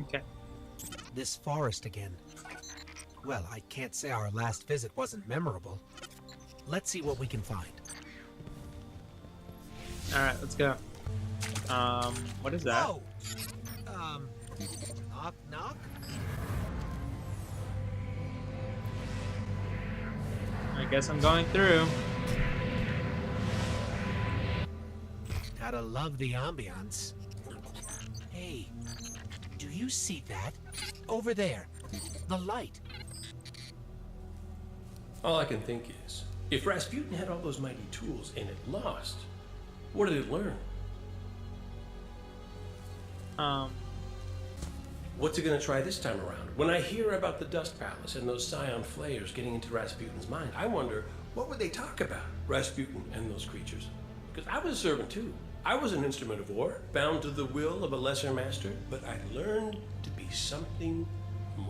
Okay. This forest again. Well, I can't say our last visit wasn't memorable. Let's see what we can find. Alright, let's go. What is that? Whoa! Knock, knock? I guess I'm going through. Gotta love the ambiance. Hey, do you see that? Over there. The light. All I can think is, if Rasputin had all those mighty tools and it lost, what did it learn? What's it gonna try this time around? When I hear about the Dust Palace and those Scion flayers getting into Rasputin's mind, I wonder, what would they talk about, Rasputin and those creatures? Because I was a servant too. I was an instrument of war, bound to the will of a lesser master, but I learned to be something more.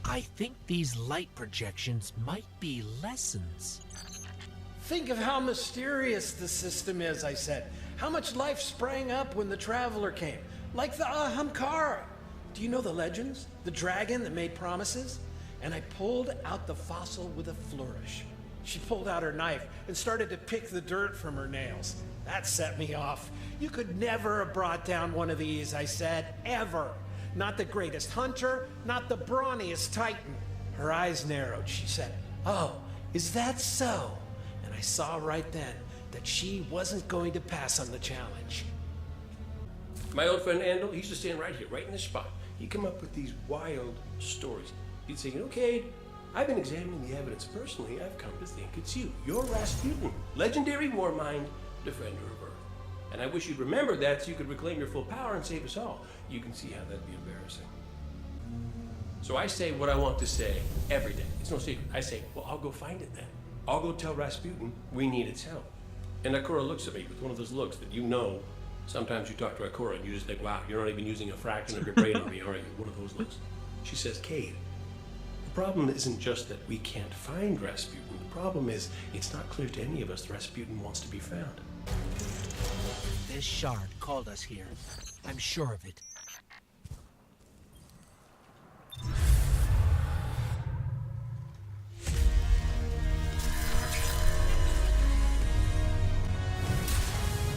I think these light projections might be lessons. Think of how mysterious the system is, I said. How much life sprang up when the Traveler came. Like the Ahamkara. Do you know the legends? The dragon that made promises? And I pulled out the fossil with a flourish. She pulled out her knife and started to pick the dirt from her nails. That set me off. You could never have brought down one of these, I said. Ever. Not the greatest hunter, not the brawniest titan. Her eyes narrowed. She said, "Oh, is that so?" And I saw right then that she wasn't going to pass on the challenge. My old friend Andal, he used to stand right here, right in this spot. He'd come up with these wild stories. He'd say, Cade, I've been examining the evidence personally. I've come to think it's you. You're Rasputin, legendary war mind, defender of Earth. And I wish you'd remember that so you could reclaim your full power and save us all. You can see how that'd be embarrassing. So I say what I want to say every day. It's no secret. I say, well, I'll go find it then. I'll go tell Rasputin we need its help. And Ikora looks at me with one of those looks that you know. Sometimes you talk to Ikora and you just think, wow, you're not even using a fraction of your brain on me, are you? One of those looks. She says, Cade, the problem isn't just that we can't find Rasputin. The problem is it's not clear to any of us that Rasputin wants to be found. This shard called us here. I'm sure of it.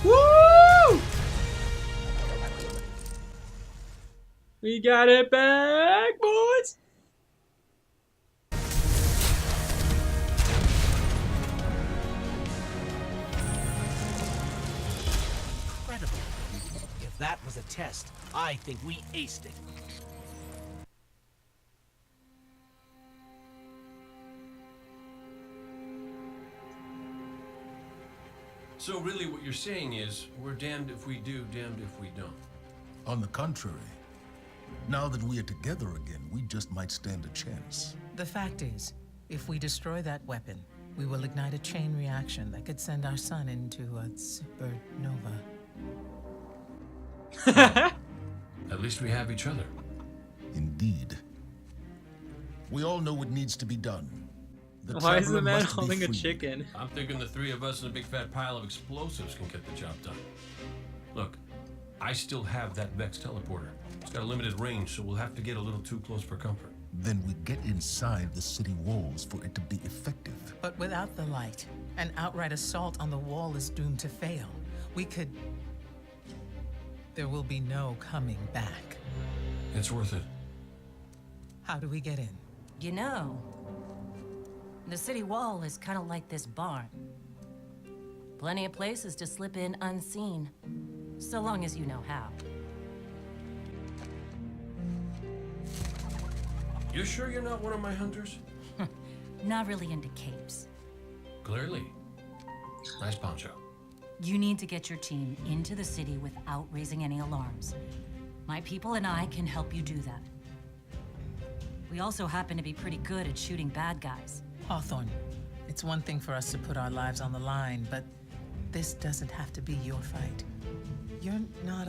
Woo! We got it back, boys! Incredible. If that was a test, I think we aced it. So really what you're saying is, we're damned if we do, damned if we don't. On the contrary, now that we are together again, we just might stand a chance. The fact is, if we destroy that weapon, we will ignite a chain reaction that could send our sun into a supernova. At least we have each other. Indeed. We all know what needs to be done. Why is the Traveler man must be holding a freed. chicken? I'm thinking the three of us and a big fat pile of explosives can get the job done. Look, I still have that Vex teleporter. It's got a limited range, so we'll have to get a little too close for comfort. Then we get inside the city walls for it to be effective. But without the light, an outright assault on the wall is doomed to fail. We could... There will be no coming back. It's worth it. How do we get in? You know, the city wall is kind of like this barn. Plenty of places to slip in unseen, so long as you know how. You sure you're not one of my hunters? Not really into capes. Clearly. Nice poncho. You need to get your team into the city without raising any alarms. My people and I can help you do that. We also happen to be pretty good at shooting bad guys. Hawthorne, it's one thing for us to put our lives on the line, but this doesn't have to be your fight. You're not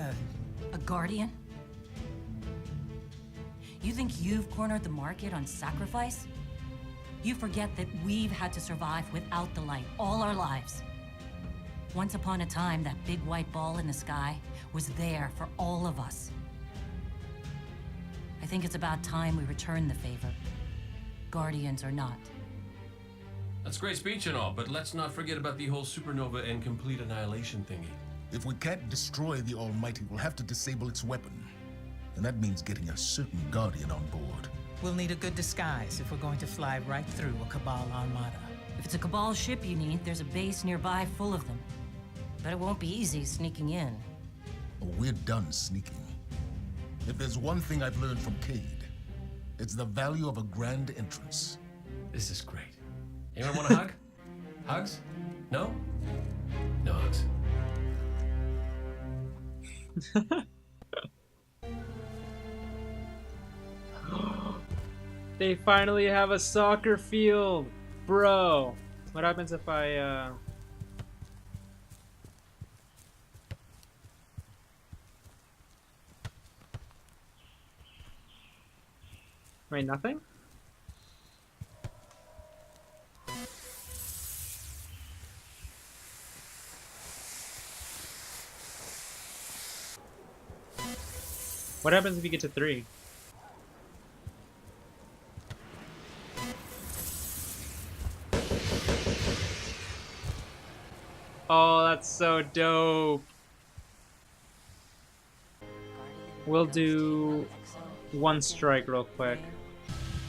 A guardian? You think you've cornered the market on sacrifice? You forget that we've had to survive without the light all our lives. Once upon a time, that big white ball in the sky was there for all of us. think it's about time we return the favor. Guardians or not. That's a great speech and all, but let's not forget about the whole supernova and complete annihilation thingy. If we can't destroy the Almighty, we'll have to disable its weapon. And that means getting a certain Guardian on board. We'll need a good disguise if we're going to fly right through a Cabal armada. If it's a Cabal ship you need, there's a base nearby full of them. But it won't be easy sneaking in. Oh, we're done sneaking. If there's one thing I've learned from Cade, it's the value of a grand entrance. This is great. Anyone want a hug? Hugs? No? No hugs. They finally have a soccer field, bro. What happens if I wait, nothing? What happens if you get to 3? Oh, that's so dope. We'll do one strike real quick.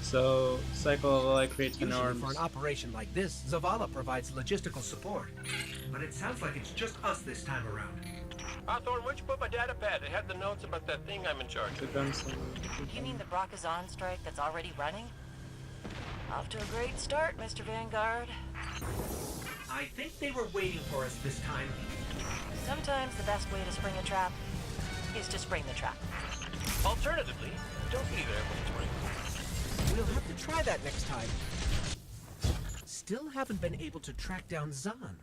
So, Cycle of Light creates Usually norms. for an operation like this, Zavala provides logistical support. But it sounds like it's just us this time around. Hawthorne, where'd you put my data pad? It had the notes about that thing I'm in charge of. We've done some- You mean the Brakazan strike that's already running? Off to a great start, Mr. Vanguard. I think they were waiting for us this time. Sometimes the best way to spring a trap is to spring the trap. Alternatively, don't be there when it's raining. We'll have to try that next time. Still haven't been able to track down Zahn.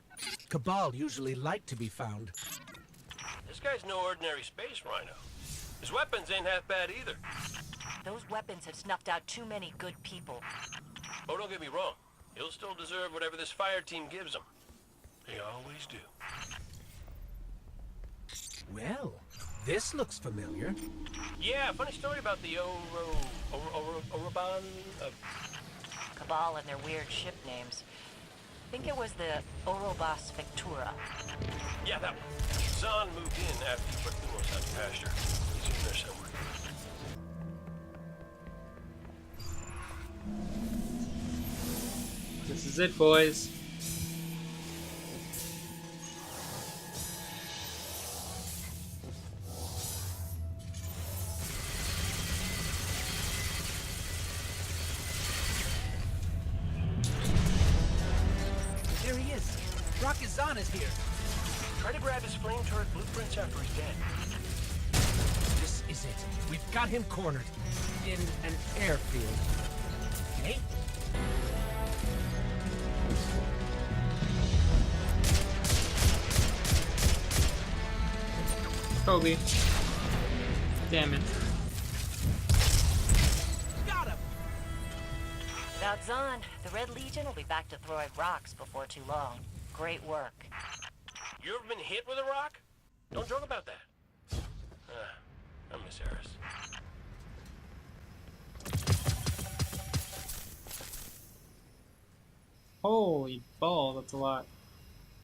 Cabal usually like to be found. This guy's no ordinary space rhino. His weapons ain't half bad either. Those weapons have snuffed out too many good people. Oh, don't get me wrong. He'll still deserve whatever this fire team gives him. They always do. Well, this looks familiar. Yeah, funny story about the Oroban. Cabal and their weird ship names. Think it was the Orobas Victura. Yeah, that one. Zahn moved in after he put Lumos out to pasture. He's in there somewhere. This is it, boys. There he is. Brakazan is here. Try to grab his flame turret blueprints after he's dead. This is it. We've got him cornered. In an airfield. Okay? Kobe. Damn it. Got him! Without Zahn, the Red Legion will be back to throwing rocks before too long. Great work. You ever been hit with a rock? Don't joke about that. I miss Eris. Holy ball, that's a lot.